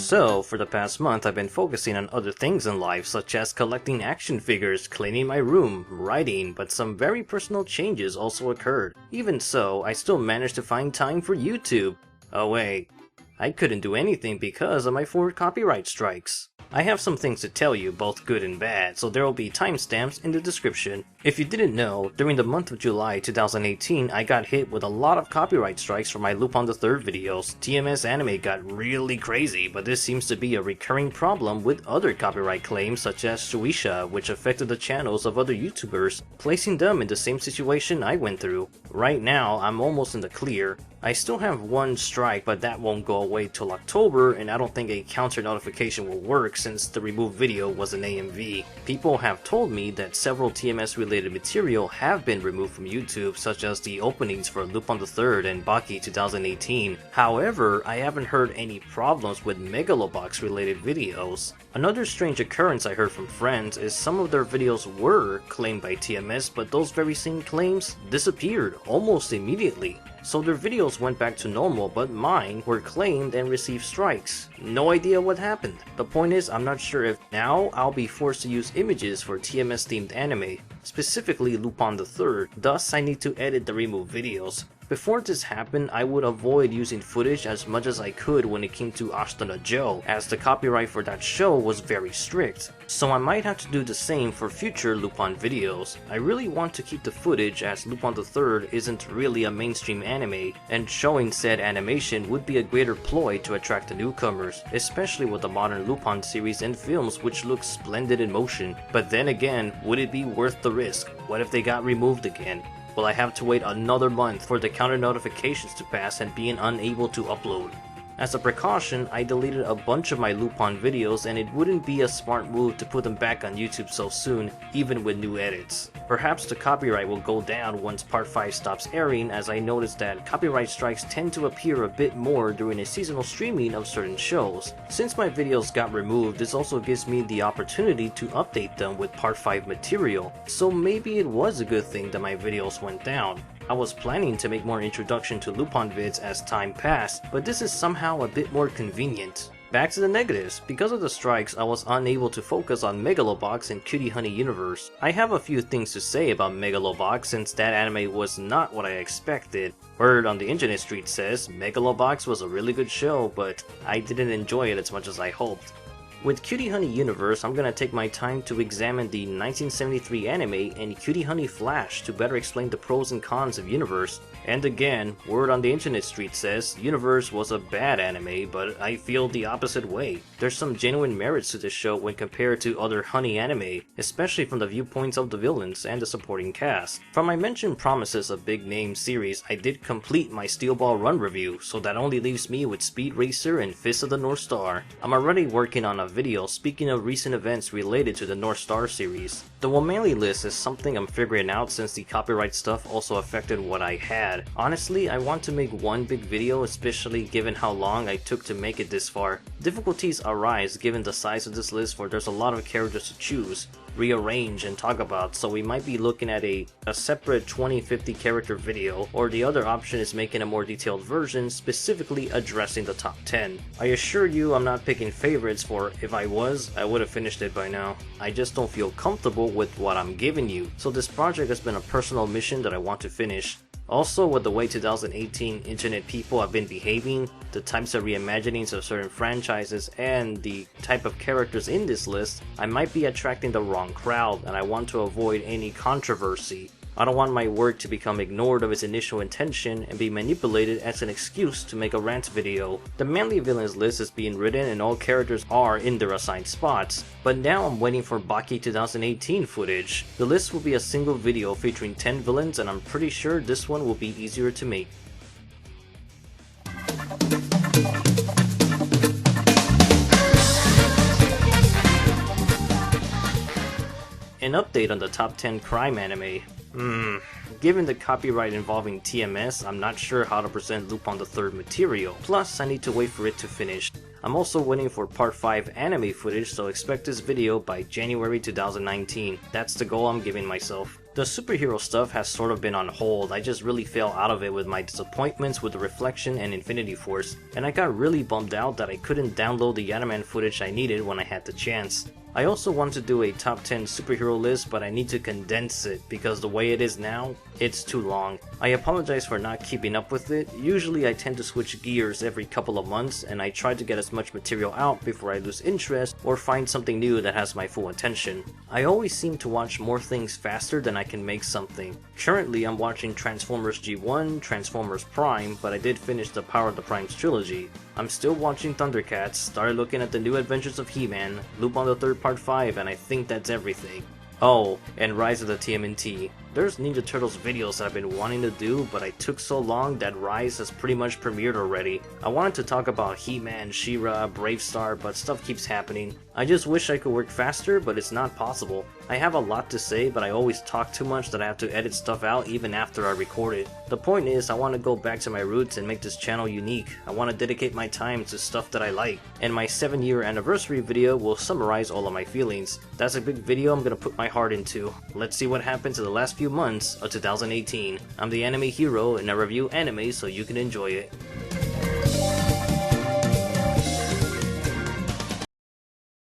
So, for the past month I've been focusing on other things in life, such as collecting action figures, cleaning my room, writing, but some very personal changes also occurred. Even so, I still managed to find time for YouTube. Oh wait, I couldn't do anything because of my 4 copyright strikes. I have some things to tell you, both good and bad, so there will be timestamps in the description. If you didn't know, during the month of July 2018, I got hit with a lot of copyright strikes for my Lupin the Third videos. TMS anime got really crazy, but this seems to be a recurring problem with other copyright claims such as Shueisha, which affected the channels of other YouTubers, placing them in the same situation I went through. Right now, I'm almost in the clear. I still have 1 strike, but that won't go away till October, and I don't think a counter notification will work since the removed video was an AMV. People have told me that several TMS related material have been removed from YouTube, such as the openings for Lupin the Third and Baki 2018. However, I haven't heard any problems with Megalo related videos. Another strange occurrence I heard from friends is some of their videos were claimed by TMS, but those very same claims disappeared almost immediately. So their videos went back to normal, but mine were claimed and received strikes. No idea what happened. The point is, I'm not sure if now I'll be forced to use images for TMS themed anime, specifically Lupin the Third, thus I need to edit the removed videos. Before this happened, I would avoid using footage as much as I could when it came to Ashitana Joe, as the copyright for that show was very strict. So I might have to do the same for future Lupin videos. I really want to keep the footage as Lupin the Third isn't really a mainstream anime, and showing said animation would be a greater ploy to attract the newcomers, especially with the modern Lupin series and films which look splendid in motion. But then again, would it be worth the risk? What if they got removed again? Will I have to wait another month for the counter notifications to pass and being unable to upload? As a precaution, I deleted a bunch of my Lupin videos, and it wouldn't be a smart move to put them back on YouTube so soon, even with new edits. Perhaps the copyright will go down once Part 5 stops airing, as I noticed that copyright strikes tend to appear a bit more during a seasonal streaming of certain shows. Since my videos got removed, this also gives me the opportunity to update them with Part 5 material, so maybe it was a good thing that my videos went down. I was planning to make more introduction to Lupin vids as time passed, but this is somehow a bit more convenient. Back to the negatives. Because of the strikes, I was unable to focus on Megalo and Cutie Honey Universe. I have a few things to say about Megalo since that anime was not what I expected. Word on the internet street says Megalo was a really good show, but I didn't enjoy it as much as I hoped. With Cutie Honey Universe, I'm gonna take my time to examine the 1973 anime and Cutie Honey Flash to better explain the pros and cons of Universe. And again, word on the internet street says Universe was a bad anime, but I feel the opposite way. There's some genuine merits to this show when compared to other Honey anime, especially from the viewpoints of the villains and the supporting cast. From my mentioned promises of big name series, I did complete my Steel Ball Run review, so that only leaves me with Speed Racer and Fist of the North Star. I'm already working on a video speaking of recent events related to the North Star series. The Womanly list is something I'm figuring out since the copyright stuff also affected what I had. Honestly, I want to make one big video, especially given how long I took to make it this far. Difficulties arise given the size of this list, for there's a lot of characters to choose, rearrange, and talk about, so we might be looking at a separate 20-50 character video, or the other option is making a more detailed version specifically addressing the top 10. I assure you I'm not picking favorites, for if I was, I would have finished it by now. I just don't feel comfortable with what I'm giving you, so this project has been a personal mission that I want to finish. Also, with the way 2018 internet people have been behaving, the types of reimaginings of certain franchises, and the type of characters in this list, I might be attracting the wrong crowd, and I want to avoid any controversy. I don't want my work to become ignored of its initial intention and be manipulated as an excuse to make a rant video. The manly villains list is being written and all characters are in their assigned spots, but now I'm waiting for Baki 2018 footage. The list will be a single video featuring 10 villains, and I'm pretty sure this one will be easier to make. An update on the top 10 crime anime. Given the copyright involving TMS, I'm not sure how to present Lupin the Third material, plus I need to wait for it to finish. I'm also waiting for part 5 anime footage, so expect this video by January 2019. That's the goal I'm giving myself. The superhero stuff has sort of been on hold. I just really fell out of it with my disappointments with the Reflection and Infinity Force, and I got really bummed out that I couldn't download the Yanaman footage I needed when I had the chance. I also want to do a top 10 superhero list, but I need to condense it because the way it is now, it's too long. I apologize for not keeping up with it. Usually I tend to switch gears every couple of months, and I try to get as much material out before I lose interest or find something new that has my full attention. I always seem to watch more things faster than I can make something. Currently I'm watching Transformers G1, Transformers Prime, but I did finish the Power of the Primes trilogy. I'm still watching Thundercats, started looking at the New Adventures of He-Man, Lupin the Third Part 5, and I think that's everything. Oh, and Rise of the TMNT. There's Ninja Turtles videos that I've been wanting to do, but I took so long that Rise has pretty much premiered already. I wanted to talk about He-Man, She-Ra, Bravestar, but stuff keeps happening. I just wish I could work faster, but it's not possible. I have a lot to say, but I always talk too much that I have to edit stuff out even after I record it. The point is, I want to go back to my roots and make this channel unique. I want to dedicate my time to stuff that I like. And my 7-year anniversary video will summarize all of my feelings. That's a big video I'm gonna put my heart into. Let's see what happens in the last few months of 2018. I'm the Anime Hero, and I review anime so you can enjoy it.